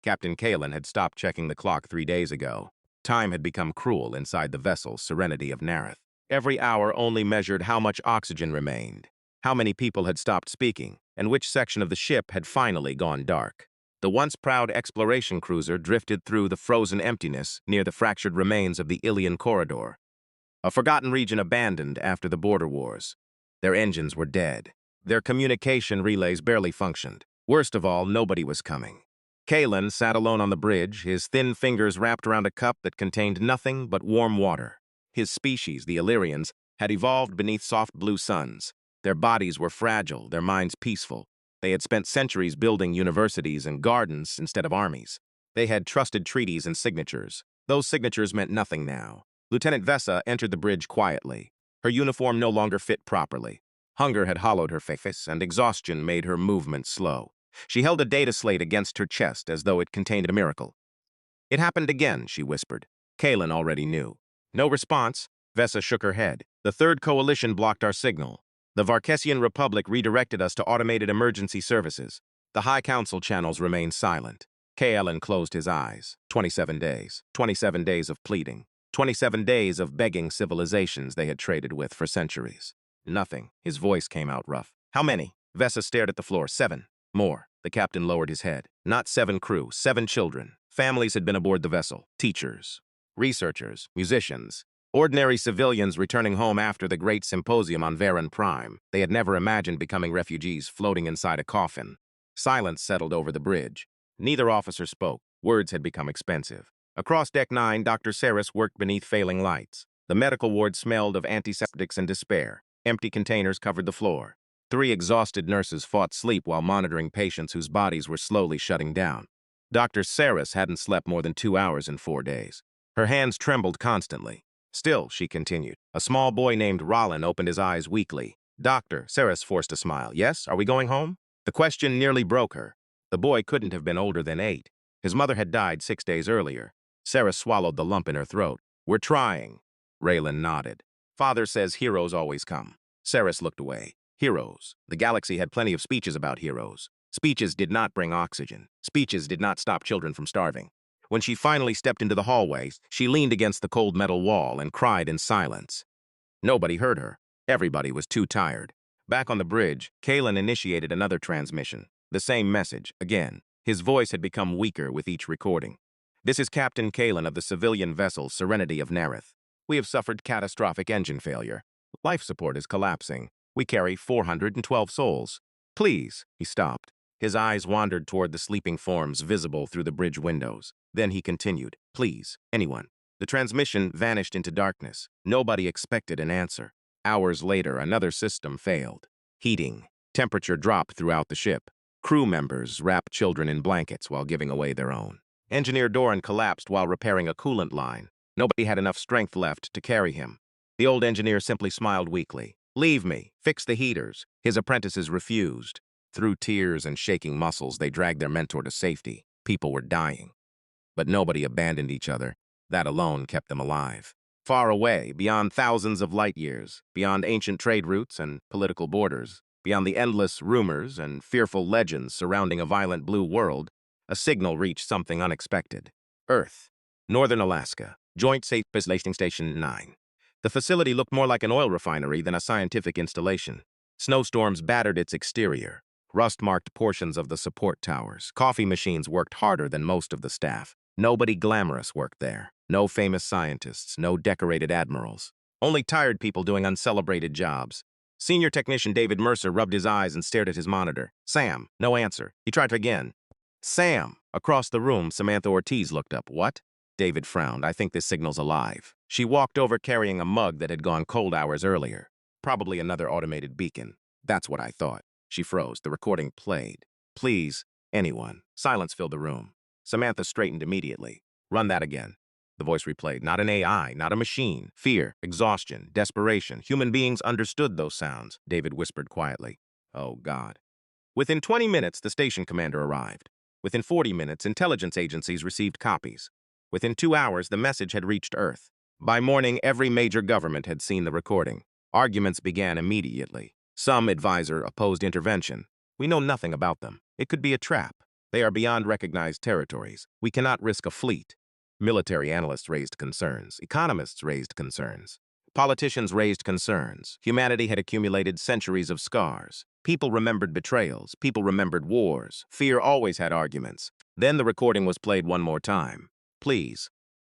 Captain Kalen had stopped checking the clock 3 days ago. Time had become cruel inside the vessel's Serenity of Nareth. Every hour only measured how much oxygen remained, how many people had stopped speaking, and which section of the ship had finally gone dark. The once proud exploration cruiser drifted through the frozen emptiness near the fractured remains of the Ilian corridor, a forgotten region abandoned after the border wars. Their engines were dead. Their communication relays barely functioned. Worst of all, nobody was coming. Kalen sat alone on the bridge, his thin fingers wrapped around a cup that contained nothing but warm water. His species, the Illyrians, had evolved beneath soft blue suns. Their bodies were fragile, their minds peaceful. They had spent centuries building universities and gardens instead of armies. They had trusted treaties and signatures. Those signatures meant nothing now. Lieutenant Vesa entered the bridge quietly. Her uniform no longer fit properly. Hunger had hollowed her face, and exhaustion made her movements slow. She held a data slate against her chest as though it contained a miracle. "It happened again," she whispered. Kalen already knew. No response. Vesa shook her head. "The Third Coalition blocked our signal. The Varkesian Republic redirected us to automated emergency services. The High Council channels remained silent." Kalen closed his eyes. 27 days. 27 days of pleading. 27 days of begging civilizations they had traded with for centuries. Nothing. His voice came out rough. "How many?" Vesa stared at the floor. 7. More. The captain lowered his head. Not 7 crew, 7 children. Families had been aboard the vessel. Teachers, researchers, musicians, ordinary civilians returning home after the great symposium on Varen Prime. They had never imagined becoming refugees floating inside a coffin. Silence settled over the bridge. Neither officer spoke. Words had become expensive. Across Deck 9, Dr. Saris worked beneath failing lights. The medical ward smelled of antiseptics and despair. Empty containers covered the floor. 3 exhausted nurses fought sleep while monitoring patients whose bodies were slowly shutting down. Dr. Saris hadn't slept more than 2 hours in 4 days. Her hands trembled constantly. "Still," she continued. A small boy named Rollin opened his eyes weakly. "Doctor," Saris forced a smile. "Yes? Are we going home?" The question nearly broke her. The boy couldn't have been older than 8. His mother had died 6 days earlier. Saris swallowed the lump in her throat. "We're trying." Raylan nodded. "Father says heroes always come." Saris looked away. Heroes. The galaxy had plenty of speeches about heroes. Speeches did not bring oxygen. Speeches did not stop children from starving. When she finally stepped into the hallway, she leaned against the cold metal wall and cried in silence. Nobody heard her. Everybody was too tired. Back on the bridge, Kalen initiated another transmission. The same message, again. His voice had become weaker with each recording. "This is Captain Kalen of the civilian vessel Serenity of Nareth. We have suffered catastrophic engine failure. Life support is collapsing. We carry 412 souls. Please," he stopped. His eyes wandered toward the sleeping forms visible through the bridge windows. Then he continued, "Please, anyone." The transmission vanished into darkness. Nobody expected an answer. Hours later, another system failed. Heating. Temperature dropped throughout the ship. Crew members wrapped children in blankets while giving away their own. Engineer Doran collapsed while repairing a coolant line. Nobody had enough strength left to carry him. The old engineer simply smiled weakly. "Leave me. Fix the heaters." His apprentices refused. Through tears and shaking muscles, they dragged their mentor to safety. People were dying. But nobody abandoned each other. That alone kept them alive. Far away, beyond thousands of light years, beyond ancient trade routes and political borders, beyond the endless rumors and fearful legends surrounding a violent blue world, a signal reached something unexpected. Earth. Northern Alaska. Joint Space Lasting Station 9. The facility looked more like an oil refinery than a scientific installation. Snowstorms battered its exterior. Rust marked portions of the support towers. Coffee machines worked harder than most of the staff. Nobody glamorous worked there. No famous scientists, no decorated admirals. Only tired people doing uncelebrated jobs. Senior technician David Mercer rubbed his eyes and stared at his monitor. "Sam." No answer. He tried again. "Sam." Across the room, Samantha Ortiz looked up. "What?" David frowned. "I think this signal's alive." She walked over carrying a mug that had gone cold hours earlier. "Probably another automated beacon." "That's what I thought." She froze. The recording played. "Please, anyone." Silence filled the room. Samantha straightened immediately. "Run that again." The voice replayed. Not an AI, not a machine. Fear, exhaustion, desperation. Human beings understood those sounds, David whispered quietly. "Oh, God." Within 20 minutes, the station commander arrived. Within 40 minutes, intelligence agencies received copies. Within 2 hours, the message had reached Earth. By morning, every major government had seen the recording. Arguments began immediately. Some advisor opposed intervention. "We know nothing about them. It could be a trap." They are beyond recognized territories. We cannot risk a fleet. Military analysts raised concerns. Economists raised concerns. Politicians raised concerns. Humanity had accumulated centuries of scars. People remembered betrayals. People remembered wars. Fear always had arguments. Then the recording was played one more time. Please.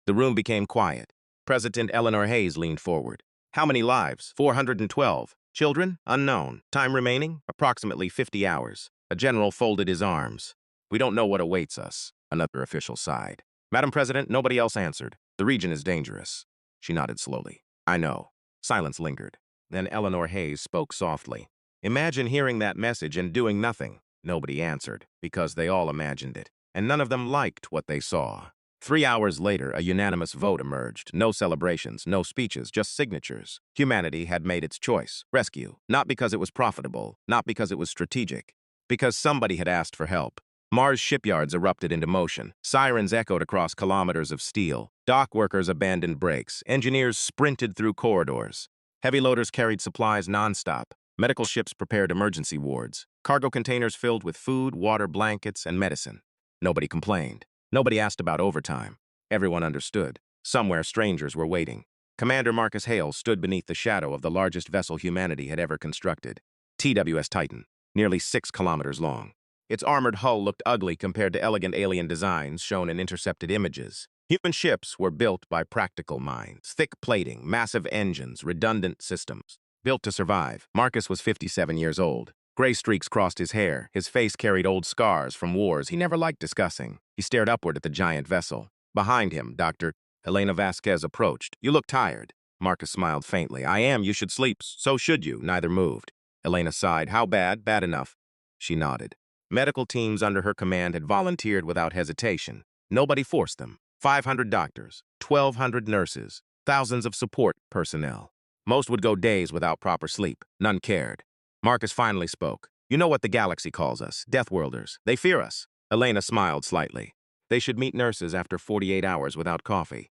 The room became quiet. President Eleanor Hayes leaned forward. How many lives? 412. Children? Unknown. Time remaining? Approximately 50 hours. A general folded his arms. We don't know what awaits us. Another official sighed. Madam President, nobody else answered. The region is dangerous. She nodded slowly. I know. Silence lingered. Then Eleanor Hayes spoke softly. Imagine hearing that message and doing nothing. Nobody answered, because they all imagined it, and none of them liked what they saw. 3 hours later, a unanimous vote emerged. No celebrations, no speeches, just signatures. Humanity had made its choice. Rescue. Not because it was profitable, not because it was strategic, because somebody had asked for help. Mars shipyards erupted into motion. Sirens echoed across kilometers of steel. Dock workers abandoned brakes. Engineers sprinted through corridors. Heavy loaders carried supplies nonstop. Medical ships prepared emergency wards. Cargo containers filled with food, water, blankets, and medicine. Nobody complained. Nobody asked about overtime. Everyone understood. Somewhere strangers were waiting. Commander Marcus Hale stood beneath the shadow of the largest vessel humanity had ever constructed. TWS Titan, nearly 6 kilometers long. Its armored hull looked ugly compared to elegant alien designs shown in intercepted images. Human ships were built by practical minds. Thick plating, massive engines, redundant systems. Built to survive. Marcus was 57 years old. Gray streaks crossed his hair. His face carried old scars from wars he never liked discussing. He stared upward at the giant vessel. Behind him, Dr. Elena Vasquez approached. You look tired. Marcus smiled faintly. I am. You should sleep. So should you. Neither moved. Elena sighed. How bad? Bad enough. She nodded. Medical teams under her command had volunteered without hesitation. Nobody forced them. 500 doctors, 1,200 nurses, thousands of support personnel. Most would go days without proper sleep. None cared. Marcus finally spoke. You know what the galaxy calls us, Deathworlders. They fear us. Elena smiled slightly. They should meet nurses after 48 hours without coffee.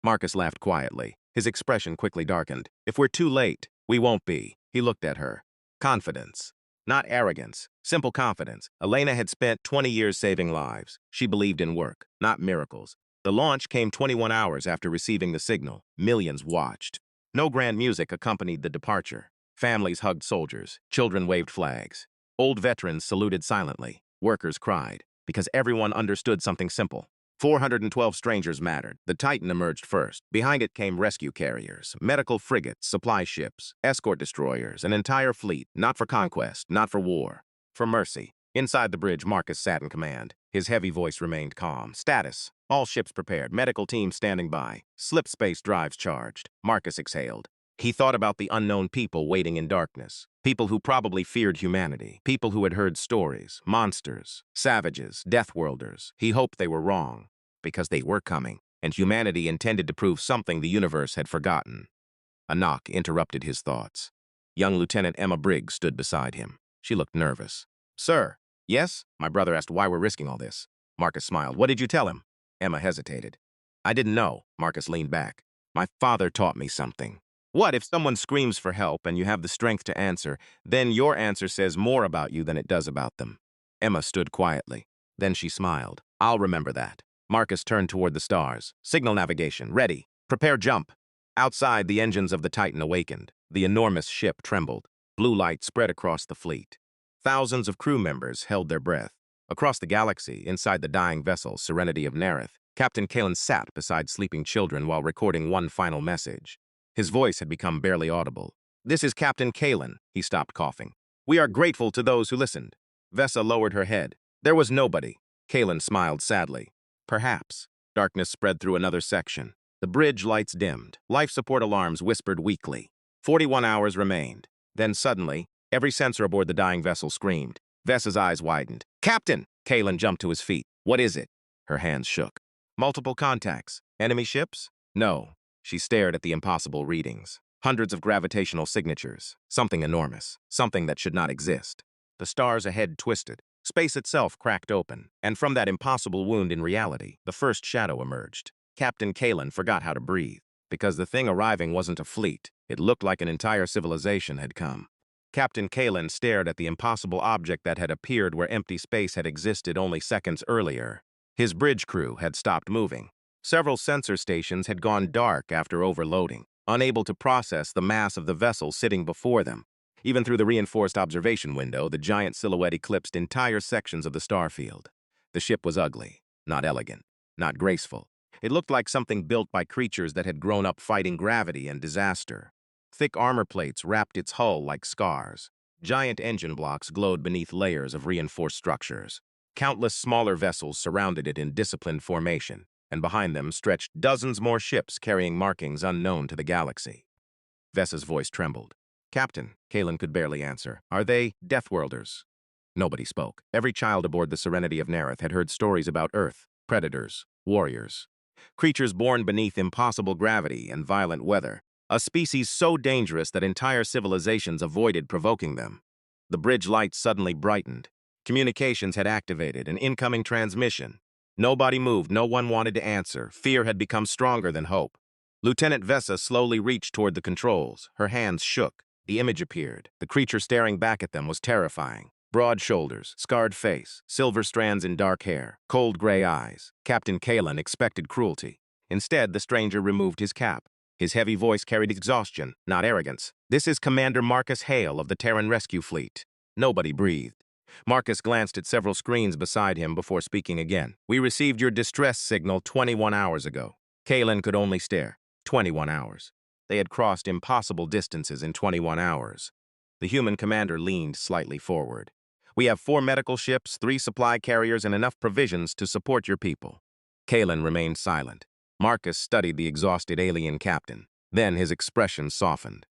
Marcus laughed quietly. His expression quickly darkened. If we're too late, we won't be. He looked at her. Confidence. Not arrogance, simple confidence. Elena had spent 20 years saving lives. She believed in work, not miracles. The launch came 21 hours after receiving the signal. Millions watched. No grand music accompanied the departure. Families hugged soldiers. Children waved flags. Old veterans saluted silently. Workers cried, because everyone understood something simple. 412 strangers mattered. The Titan emerged first. Behind it came rescue carriers, medical frigates, supply ships, escort destroyers, an entire fleet, not for conquest, not for war, for mercy. Inside the bridge, Marcus sat in command. His heavy voice remained calm. Status. All ships prepared. Medical teams standing by. Slip space drives charged. Marcus exhaled. He thought about the unknown people waiting in darkness. People who probably feared humanity. People who had heard stories. Monsters. Savages. Deathworlders. He hoped they were wrong. Because they were coming. And humanity intended to prove something the universe had forgotten. A knock interrupted his thoughts. Young Lieutenant Emma Briggs stood beside him. She looked nervous. Sir. Yes? My brother asked why we're risking all this. Marcus smiled. What did you tell him? Emma hesitated. I didn't know. Marcus leaned back. My father taught me something. What if someone screams for help and you have the strength to answer, then your answer says more about you than it does about them? Emma stood quietly. Then she smiled. I'll remember that. Marcus turned toward the stars. Signal navigation. Ready. Prepare jump. Outside, the engines of the Titan awakened. The enormous ship trembled. Blue light spread across the fleet. Thousands of crew members held their breath. Across the galaxy, inside the dying vessel, Serenity of Nareth, Captain Kalen sat beside sleeping children while recording one final message. His voice had become barely audible. This is Captain Kalen. He stopped coughing. We are grateful to those who listened. Vessa lowered her head. There was nobody. Kalen smiled sadly. Perhaps. Darkness spread through another section. The bridge lights dimmed. Life support alarms whispered weakly. 41 hours remained. Then suddenly, every sensor aboard the dying vessel screamed. Vessa's eyes widened. Captain! Kalen jumped to his feet. What is it? Her hands shook. Multiple contacts. Enemy ships? No. She stared at the impossible readings. Hundreds of gravitational signatures. Something enormous. Something that should not exist. The stars ahead twisted. Space itself cracked open. And from that impossible wound in reality, the first shadow emerged. Captain Kalen forgot how to breathe. Because the thing arriving wasn't a fleet. It looked like an entire civilization had come. Captain Kalen stared at the impossible object that had appeared where empty space had existed only seconds earlier. His bridge crew had stopped moving. Several sensor stations had gone dark after overloading, unable to process the mass of the vessel sitting before them. Even through the reinforced observation window, the giant silhouette eclipsed entire sections of the starfield. The ship was ugly, not elegant, not graceful. It looked like something built by creatures that had grown up fighting gravity and disaster. Thick armor plates wrapped its hull like scars. Giant engine blocks glowed beneath layers of reinforced structures. Countless smaller vessels surrounded it in disciplined formation, and behind them stretched dozens more ships carrying markings unknown to the galaxy. Vessa's voice trembled. "Captain," Kalen could barely answer, "are they Deathworlders?" Nobody spoke. Every child aboard the Serenity of Nareth had heard stories about Earth, predators, warriors. Creatures born beneath impossible gravity and violent weather. A species so dangerous that entire civilizations avoided provoking them. The bridge lights suddenly brightened. Communications had activated, an incoming transmission. Nobody moved, no one wanted to answer. Fear had become stronger than hope. Lieutenant Vessa slowly reached toward the controls. Her hands shook. The image appeared. The creature staring back at them was terrifying. Broad shoulders, scarred face, silver strands in dark hair, cold gray eyes. Captain Kalen expected cruelty. Instead, the stranger removed his cap. His heavy voice carried exhaustion, not arrogance. "This is Commander Marcus Hale of the Terran Rescue Fleet." Nobody breathed. Marcus glanced at several screens beside him before speaking again. "We received your distress signal 21 hours ago." Kalen could only stare. 21 hours. They had crossed impossible distances in 21 hours. The human commander leaned slightly forward. "We have 4 medical ships, 3 supply carriers, and enough provisions to support your people." Kalen remained silent. Marcus studied the exhausted alien captain. Then his expression softened.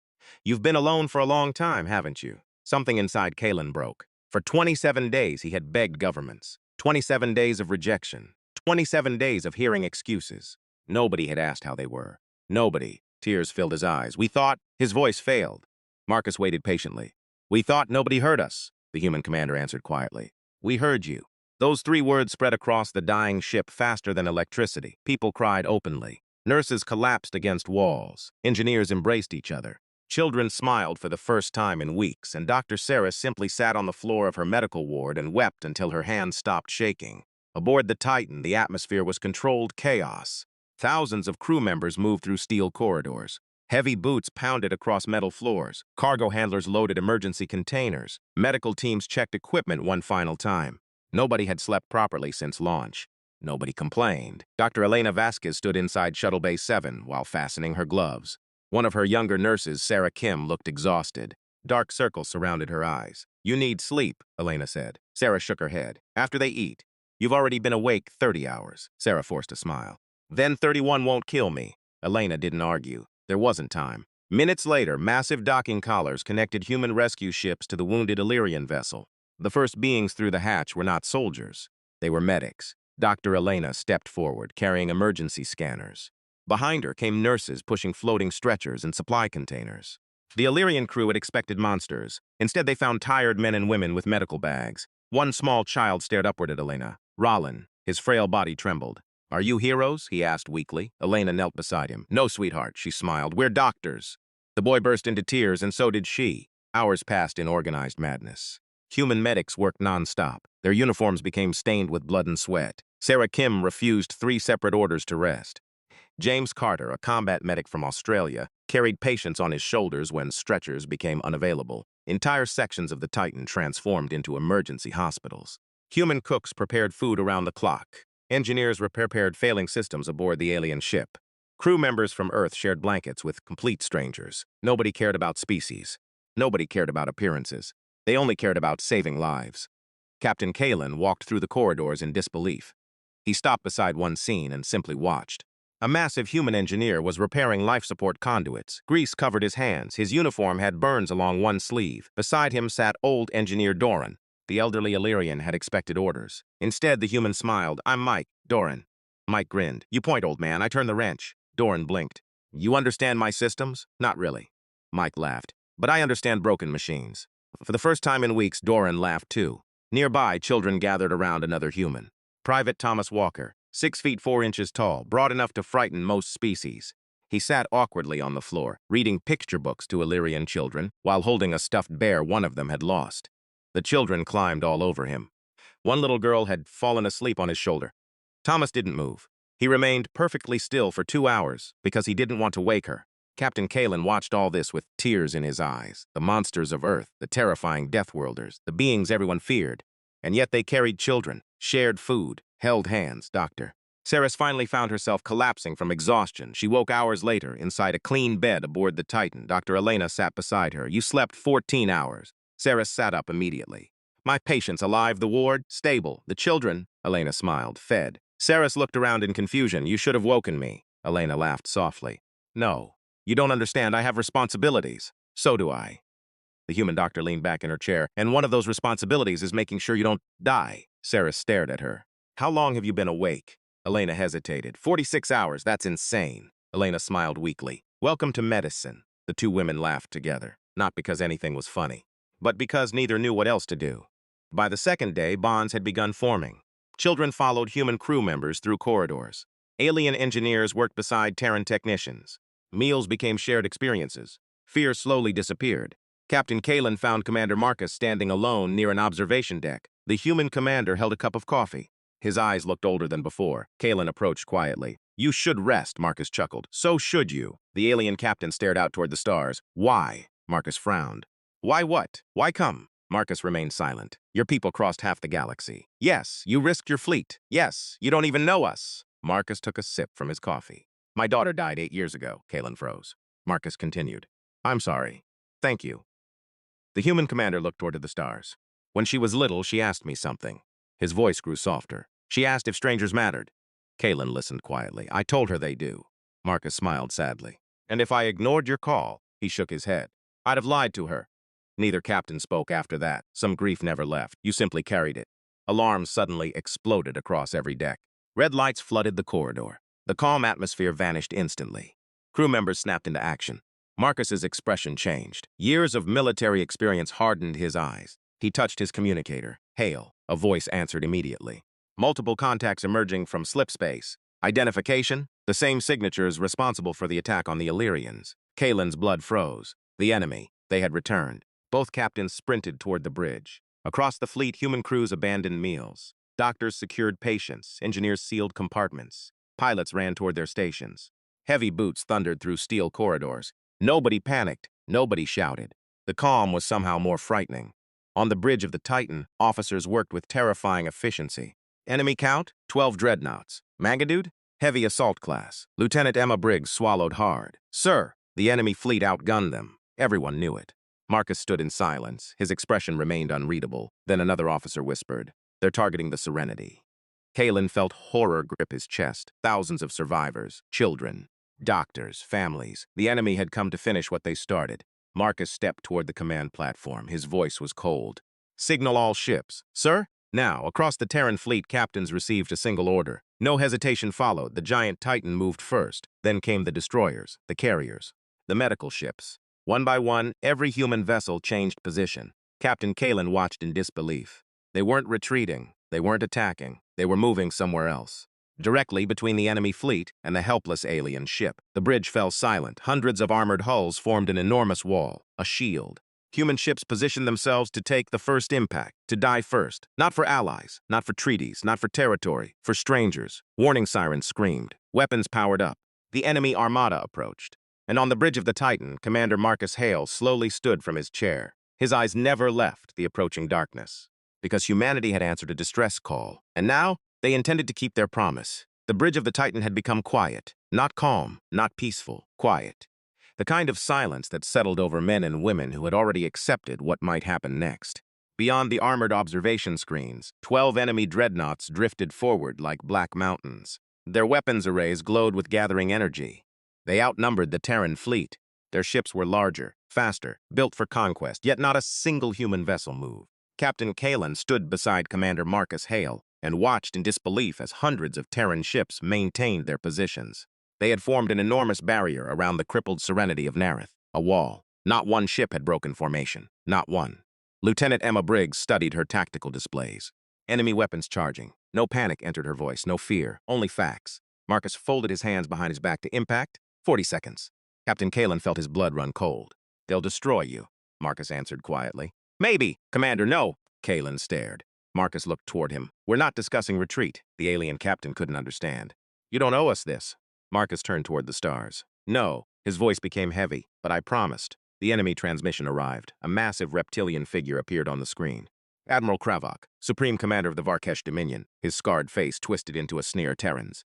"You've been alone for a long time, haven't you?" Something inside Kalen broke. For 27 days he had begged governments. 27 days of rejection. 27 days of hearing excuses. Nobody had asked how they were. Nobody. Tears filled his eyes. "We thought—" His voice failed. Marcus waited patiently. "We thought nobody heard us," the human commander answered quietly. "We heard you." Those 3 words spread across the dying ship faster than electricity. People cried openly. Nurses collapsed against walls. Engineers embraced each other. Children smiled for the first time in weeks, and Dr. Sarah simply sat on the floor of her medical ward and wept until her hands stopped shaking. Aboard the Titan, the atmosphere was controlled chaos. Thousands of crew members moved through steel corridors. Heavy boots pounded across metal floors. Cargo handlers loaded emergency containers. Medical teams checked equipment one final time. Nobody had slept properly since launch. Nobody complained. Dr. Elena Vasquez stood inside Shuttle Bay 7 while fastening her gloves. One of her younger nurses, Sarah Kim, looked exhausted. Dark circles surrounded her eyes. "You need sleep," Elena said. Sarah shook her head. "After they eat. You've already been awake 30 hours. Sarah forced a smile. "Then 31 won't kill me." Elena didn't argue. There wasn't time. Minutes later, massive docking collars connected human rescue ships to the wounded Illyrian vessel. The first beings through the hatch were not soldiers. They were medics. Dr. Elena stepped forward, carrying emergency scanners. Behind her came nurses pushing floating stretchers and supply containers. The Illyrian crew had expected monsters. Instead, they found tired men and women with medical bags. One small child stared upward at Elena. Rollin. His frail body trembled. "Are you heroes?" he asked weakly. Elena knelt beside him. "No, sweetheart," she smiled. "We're doctors." The boy burst into tears, and so did she. Hours passed in organized madness. Human medics worked non-stop. Their uniforms became stained with blood and sweat. Sarah Kim refused 3 separate orders to rest. James Carter, a combat medic from Australia, carried patients on his shoulders when stretchers became unavailable. Entire sections of the Titan transformed into emergency hospitals. Human cooks prepared food around the clock. Engineers repaired failing systems aboard the alien ship. Crew members from Earth shared blankets with complete strangers. Nobody cared about species. Nobody cared about appearances. They only cared about saving lives. Captain Kalen walked through the corridors in disbelief. He stopped beside one scene and simply watched. A massive human engineer was repairing life support conduits. Grease covered his hands. His uniform had burns along one sleeve. Beside him sat old engineer Doran. The elderly Illyrian had expected orders. Instead, the human smiled. "I'm Mike, Doran." Mike grinned. "You point, old man. I turn the wrench." Doran blinked. "You understand my systems?" "Not really." Mike laughed. "But I understand broken machines." For the first time in weeks, Doran laughed too. Nearby, children gathered around another human. Private Thomas Walker, 6 feet 4 inches tall, broad enough to frighten most species. He sat awkwardly on the floor, reading picture books to Illyrian children, while holding a stuffed bear one of them had lost. The children climbed all over him. One little girl had fallen asleep on his shoulder. Thomas didn't move. He remained perfectly still for 2 hours because he didn't want to wake her. Captain Kalen watched all this with tears in his eyes. The monsters of Earth, the terrifying Deathworlders, the beings everyone feared. And yet they carried children, shared food, held hands, Doctor. Ceres finally found herself collapsing from exhaustion. She woke hours later inside a clean bed aboard the Titan. Dr. Elena sat beside her. You slept 14 hours. Ceres sat up immediately. My patients alive, the ward, stable, the children, Elena smiled, fed. Ceres looked around in confusion. You should have woken me. Elena laughed softly. No, you don't understand. I have responsibilities. So do I. The human doctor leaned back in her chair. And one of those responsibilities is making sure you don't die. Ceres stared at her. How long have you been awake? Elena hesitated. 46 hours, that's insane. Elena smiled weakly. Welcome to medicine. The two women laughed together, not because anything was funny, but because neither knew what else to do. By the second day, bonds had begun forming. Children followed human crew members through corridors. Alien engineers worked beside Terran technicians. Meals became shared experiences. Fear slowly disappeared. Captain Kalen found Commander Marcus standing alone near an observation deck. The human commander held a cup of coffee. His eyes looked older than before. Kalen approached quietly. You should rest, Marcus chuckled. So should you. The alien captain stared out toward the stars. Why? Marcus frowned. Why what? Why come? Marcus remained silent. Your people crossed half the galaxy. Yes, you risked your fleet. Yes, you don't even know us. Marcus took a sip from his coffee. My daughter died 8 years ago. Kalen froze. Marcus continued. I'm sorry. Thank you. The human commander looked toward the stars. When she was little, she asked me something. His voice grew softer. She asked if strangers mattered. Kalen listened quietly. I told her they do. Marcus smiled sadly. And if I ignored your call, he shook his head. I'd have lied to her. Neither captain spoke after that. Some grief never left. You simply carried it. Alarms suddenly exploded across every deck. Red lights flooded the corridor. The calm atmosphere vanished instantly. Crew members snapped into action. Marcus's expression changed. Years of military experience hardened his eyes. He touched his communicator. Hail. A voice answered immediately. Multiple contacts emerging from slip space. Identification? The same signatures responsible for the attack on the Illyrians. Kalen's blood froze. The enemy. They had returned. Both captains sprinted toward the bridge. Across the fleet, human crews abandoned meals. Doctors secured patients. Engineers sealed compartments. Pilots ran toward their stations. Heavy boots thundered through steel corridors. Nobody panicked. Nobody shouted. The calm was somehow more frightening. On the bridge of the Titan, officers worked with terrifying efficiency. Enemy count? 12 dreadnoughts. Magnitude? Heavy assault class. Lieutenant Emma Briggs swallowed hard. Sir, the enemy fleet outgunned them. Everyone knew it. Marcus stood in silence. His expression remained unreadable. Then another officer whispered, they're targeting the Serenity. Kalen felt horror grip his chest. Thousands of survivors, children, doctors, families. The enemy had come to finish what they started. Marcus stepped toward the command platform. His voice was cold. Signal all ships. Sir? Now, across the Terran fleet, captains received a single order. No hesitation followed. The giant Titan moved first. Then came the destroyers, the carriers, the medical ships. One by one, every human vessel changed position. Captain Kalen watched in disbelief. They weren't retreating. They weren't attacking. They were moving somewhere else. Directly between the enemy fleet and the helpless alien ship. The bridge fell silent. Hundreds of armored hulls formed an enormous wall, a shield. Human ships positioned themselves to take the first impact, to die first. Not for allies, not for treaties, not for territory, for strangers. Warning sirens screamed. Weapons powered up. The enemy armada approached. And on the bridge of the Titan, Commander Marcus Hale slowly stood from his chair. His eyes never left the approaching darkness. Because humanity had answered a distress call. And now, they intended to keep their promise. The bridge of the Titan had become quiet. Not calm, not peaceful, quiet. The kind of silence that settled over men and women who had already accepted what might happen next. Beyond the armored observation screens, 12 enemy dreadnoughts drifted forward like black mountains. Their weapons arrays glowed with gathering energy. They outnumbered the Terran fleet. Their ships were larger, faster, built for conquest, yet not a single human vessel moved. Captain Kalen stood beside Commander Marcus Hale and watched in disbelief as hundreds of Terran ships maintained their positions. They had formed an enormous barrier around the crippled Serenity of Nareth, a wall. Not one ship had broken formation, not one. Lieutenant Emma Briggs studied her tactical displays. Enemy weapons charging. No panic entered her voice, no fear, only facts. Marcus folded his hands behind his back to impact. 40 seconds. Captain Kalen felt his blood run cold. They'll destroy you, Marcus answered quietly. Maybe. Commander, no. Kalen stared. Marcus looked toward him. We're not discussing retreat. The alien captain couldn't understand. You don't owe us this. Marcus turned toward the stars. No. His voice became heavy, but I promised. The enemy transmission arrived. A massive reptilian figure appeared on the screen. Admiral Kravok, Supreme Commander of the Varkesh Dominion, his scarred face twisted into a sneer Terrans.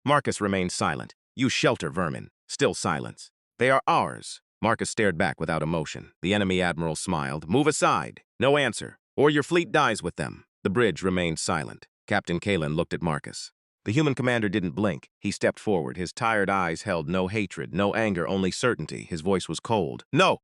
Marcus remained silent. You shelter vermin. Still silence. They are ours. Marcus stared back without emotion. The enemy admiral smiled. Move aside. No answer. Or your fleet dies with them. The bridge remained silent. Captain Kalen looked at Marcus. The human commander didn't blink. He stepped forward. His tired eyes held no hatred, no anger, only certainty. His voice was cold. No!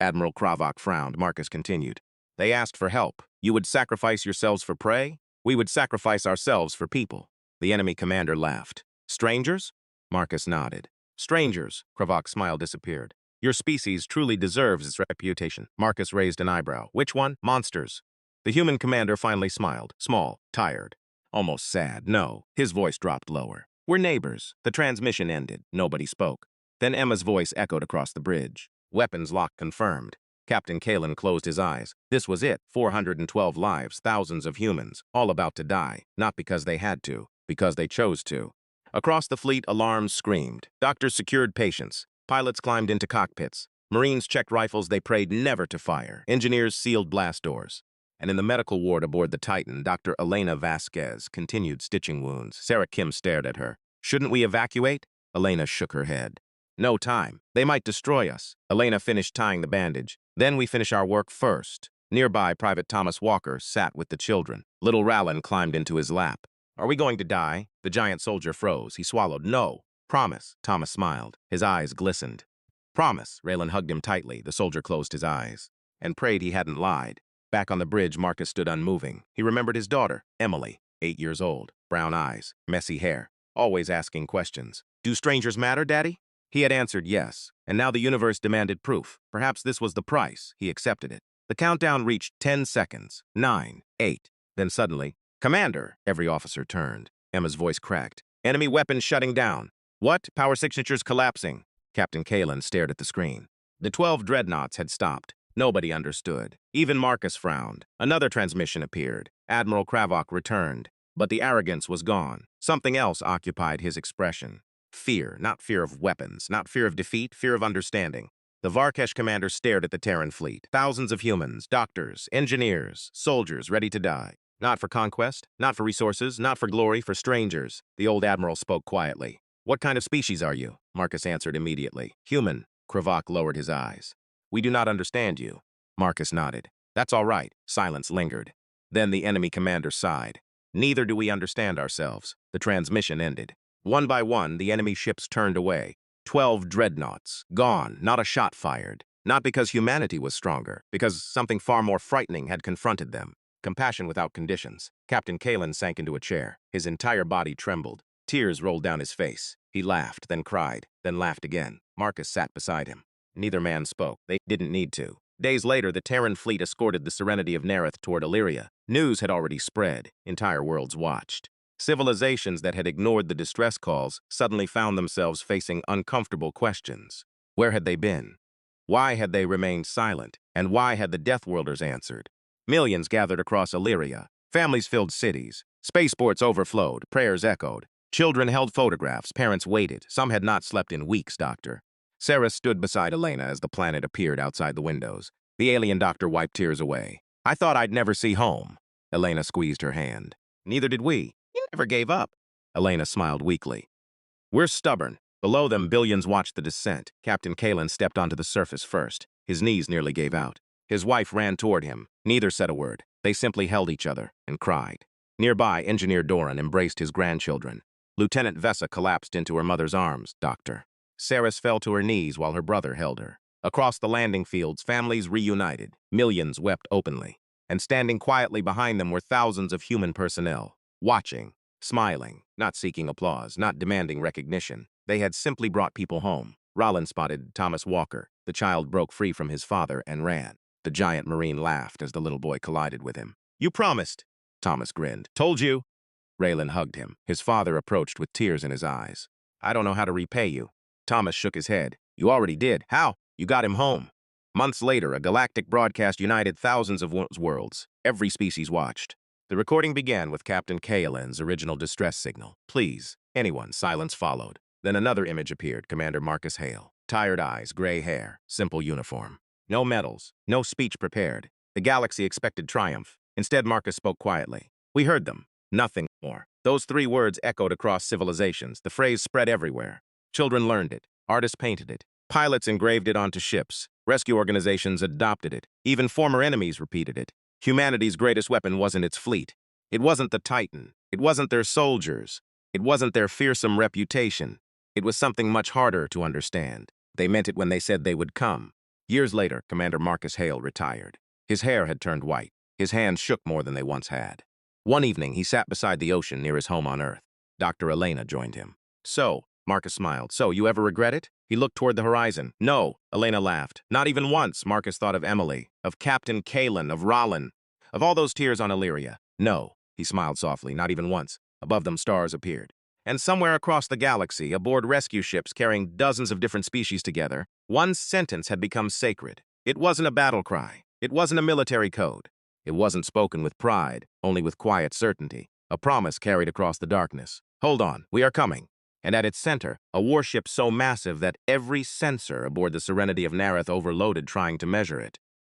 Admiral Kravok frowned. Marcus continued. They asked for help. You would sacrifice yourselves for prey? We would sacrifice ourselves for people. The enemy commander laughed. Strangers? Marcus nodded. Strangers. Kravok's smile disappeared. Your species truly deserves its reputation. Marcus raised an eyebrow. Which one? Monsters. The human commander finally smiled. Small, tired, almost sad. No. His voice dropped lower. We're neighbors. The transmission ended. Nobody spoke. Then Emma's voice echoed across the bridge. Weapons lock confirmed. Captain Kalen closed his eyes. This was it. 412 lives, thousands of humans, all about to die. Not because they had to, because they chose to. Across the fleet, alarms screamed. Doctors secured patients. Pilots climbed into cockpits. Marines checked rifles they prayed never to fire. Engineers sealed blast doors. And in the medical ward aboard the Titan, Dr. Elena Vasquez continued stitching wounds. Sarah Kim stared at her. Shouldn't we evacuate? Elena shook her head. No time. They might destroy us. Elena finished tying the bandage. Then we finish our work first. Nearby, Private Thomas Walker sat with the children. Little Rallin climbed into his lap. Are we going to die? The giant soldier froze. He swallowed. No. Promise. Thomas smiled. His eyes glistened. Promise. Raylan hugged him tightly. The soldier closed his eyes and prayed he hadn't lied. Back on the bridge, Marcus stood unmoving. He remembered his daughter, Emily, 8 years old, brown eyes, messy hair, always asking questions. Do strangers matter, Daddy? He had answered yes, and now the universe demanded proof. Perhaps this was the price. He accepted it. The countdown reached 10 seconds. 9, 8. Then suddenly, Commander! Every officer turned. Emma's voice cracked. Enemy weapons shutting down. What? Power signatures collapsing. Captain Kalen stared at the screen. The 12 dreadnoughts had stopped. Nobody understood. Even Marcus frowned. Another transmission appeared. Admiral Kravok returned. But the arrogance was gone. Something else occupied his expression. Fear, not fear of weapons, not fear of defeat, fear of understanding. The Varkesh commander stared at the Terran fleet. Thousands of humans, doctors, engineers, soldiers ready to die. Not for conquest, not for resources, not for glory, for strangers. The old admiral spoke quietly. What kind of species are you? Marcus answered immediately. Human. Kravok lowered his eyes. We do not understand you. Marcus nodded. That's all right. Silence lingered. Then the enemy commander sighed. Neither do we understand ourselves. The transmission ended. One by one, the enemy ships turned away. 12 dreadnoughts. Gone. Not a shot fired. Not because humanity was stronger, because something far more frightening had confronted them. Compassion without conditions. Captain Kalen sank into a chair. His entire body trembled. Tears rolled down his face. He laughed, then cried, then laughed again. Marcus sat beside him. Neither man spoke. They didn't need to. Days later, the Terran fleet escorted the Serenity of Nereth toward Illyria. News had already spread. Entire worlds watched. Civilizations that had ignored the distress calls suddenly found themselves facing uncomfortable questions. Where had they been? Why had they remained silent? And why had the Deathworlders answered? Millions gathered across Illyria. Families filled cities. Spaceports overflowed. Prayers echoed. Children held photographs. Parents waited. Some had not slept in weeks, Doctor. Sarah stood beside Elena as the planet appeared outside the windows. The alien doctor wiped tears away. I thought I'd never see home. Elena squeezed her hand. Neither did we. You never gave up. Elena smiled weakly. We're stubborn. Below them, billions watched the descent. Captain Kalen stepped onto the surface first. His knees nearly gave out. His wife ran toward him. Neither said a word. They simply held each other and cried. Nearby, Engineer Doran embraced his grandchildren. Lieutenant Vessa collapsed into her mother's arms, Doctor. Saris fell to her knees while her brother held her. Across the landing fields, families reunited. Millions wept openly. And standing quietly behind them were thousands of human personnel, watching, smiling, not seeking applause, not demanding recognition. They had simply brought people home. Rollin spotted Thomas Walker. The child broke free from his father and ran. The giant Marine laughed as the little boy collided with him. You promised. Thomas grinned. Told you. Raylan hugged him. His father approached with tears in his eyes. I don't know how to repay you. Thomas shook his head. You already did. How? You got him home. Months later, a galactic broadcast united thousands of worlds. Every species watched. The recording began with Captain Kaelin's original distress signal. Please, anyone. Silence followed. Then another image appeared, Commander Marcus Hale. Tired eyes, gray hair, simple uniform. No medals, no speech prepared. The galaxy expected triumph. Instead, Marcus spoke quietly. We heard them. Nothing more. Those 3 words echoed across civilizations. The phrase spread everywhere. Children learned it. Artists painted it. Pilots engraved it onto ships. Rescue organizations adopted it. Even former enemies repeated it. Humanity's greatest weapon wasn't its fleet. It wasn't the Titan. It wasn't their soldiers. It wasn't their fearsome reputation. It was something much harder to understand. They meant it when they said they would come. Years later, Commander Marcus Hale retired. His hair had turned white. His hands shook more than they once had. One evening, he sat beside the ocean near his home on Earth. Dr. Elena joined him. So, Marcus smiled. So, you ever regret it? He looked toward the horizon. No, Elena laughed. Not even once. Marcus thought of Emily, of Captain Kaelin, of Rollin, of all those tears on Illyria. No, he smiled softly. Not even once. Above them, stars appeared. And somewhere across the galaxy, aboard rescue ships carrying dozens of different species together, one sentence had become sacred. It wasn't a battle cry. It wasn't a military code. It wasn't spoken with pride, only with quiet certainty. A promise carried across the darkness. Hold on, we are coming. And at its center, a warship so massive that every sensor aboard the Serenity of Nareth overloaded trying to measure it.